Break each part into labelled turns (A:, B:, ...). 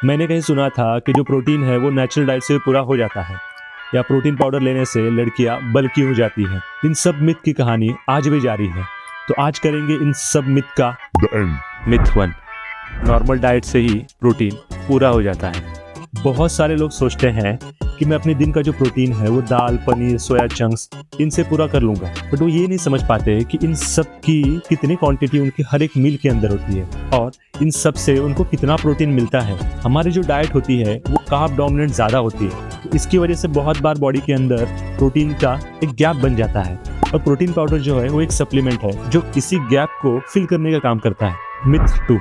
A: मैंने कहीं सुना था कि जो प्रोटीन है वो नेचुरल डाइट से पूरा हो जाता है या प्रोटीन पाउडर लेने से लड़कियां बल्की हो जाती हैं। इन सब मिथ की कहानी आज भी जारी है। तो आज करेंगे इन सब मिथ का
B: The end.
A: Myth 1, normal diet से ही प्रोटीन पूरा हो जाता है। बहुत सारे लोग सोचते हैं कि मैं अपने दिन का जो प्रोटीन है वो दाल, पनीर, सोया चंक्स इनसे पूरा कर लूँगा, बट वो ये नहीं समझ पाते कि इन सब की कितनी क्वांटिटी उनकी हर एक मील के अंदर होती है और इन सब से उनको कितना प्रोटीन मिलता है। हमारी जो डाइट होती है वो कार्ब डोमिनेंट ज़्यादा होती है, तो इसकी वजह से बहुत बार बॉडी के अंदर प्रोटीन का एक गैप बन जाता है और प्रोटीन पाउडर जो है वो एक सप्लीमेंट है जो इसी गैप को फिल करने का काम करता है। मिथ 2,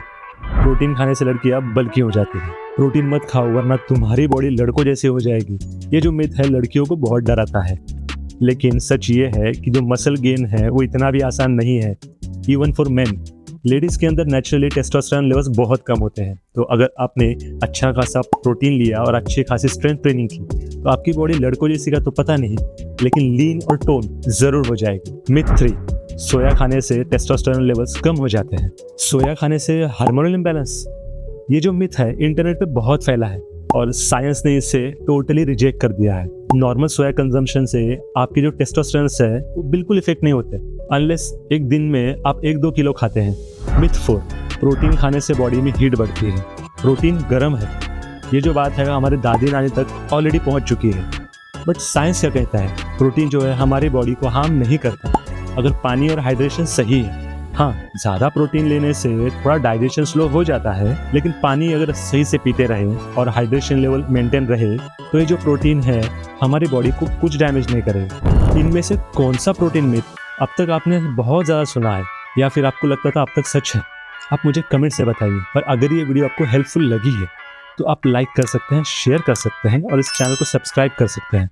A: प्रोटीन खाने से लड़कियां बल्की हो जाती हैं। प्रोटीन मत खाओ वरना तुम्हारी बॉडी लड़कों जैसी हो जाएगी। ये जो मिथ है लड़कियों को बहुत डराता है, लेकिन सच ये है कि जो मसल गेन है वो इतना भी आसान नहीं है। इवन फॉर मेन, लेडीज़ के अंदर नेचुरली टेस्टोस्टेरोन लेवल्स बहुत कम होते हैं। तो अगर आपने अच्छा खासा प्रोटीन लिया और अच्छी खासी स्ट्रेंथ ट्रेनिंग की तो आपकी बॉडी लड़कों जैसी का तो पता नहीं, लेकिन लीन और टोन ज़रूर हो जाएगी। मिथ 3, सोया खाने से टेस्टोस्टेरोन लेवल्स कम हो जाते हैं। सोया खाने से हार्मोनल इम्बैलेंस, ये जो मिथ है इंटरनेट पे बहुत फैला है और साइंस ने इसे टोटली रिजेक्ट कर दिया है। नॉर्मल सोया कंजम्पशन से आपके जो टेस्टोस्टेरोन है वो बिल्कुल इफेक्ट नहीं होते अनलेस एक दिन में आप 1-2 किलो खाते हैं। मिथ 4, प्रोटीन खाने से बॉडी में हीट बढ़ती है। प्रोटीन गर्म है, ये जो बात है हमारे दादी नानी तक ऑलरेडी पहुंच चुकी है, बट साइंस क्या कहता है? प्रोटीन जो है हमारी बॉडी को हार्म नहीं करता अगर पानी और हाइड्रेशन सही है। हाँ, ज़्यादा प्रोटीन लेने से थोड़ा डाइजेशन स्लो हो जाता है, लेकिन पानी अगर सही से पीते रहे और हाइड्रेशन लेवल मेंटेन रहे तो ये जो प्रोटीन है हमारी बॉडी को कुछ डैमेज नहीं करेगा। इनमें से कौन सा प्रोटीन मिथ अब तक आपने बहुत ज़्यादा सुना है या फिर आपको लगता था अब तक सच है? आप मुझे कमेंट से बताइए। और अगर ये वीडियो आपको हेल्पफुल लगी है तो आप लाइक कर सकते हैं, शेयर कर सकते हैं और इस चैनल को सब्सक्राइब कर सकते हैं।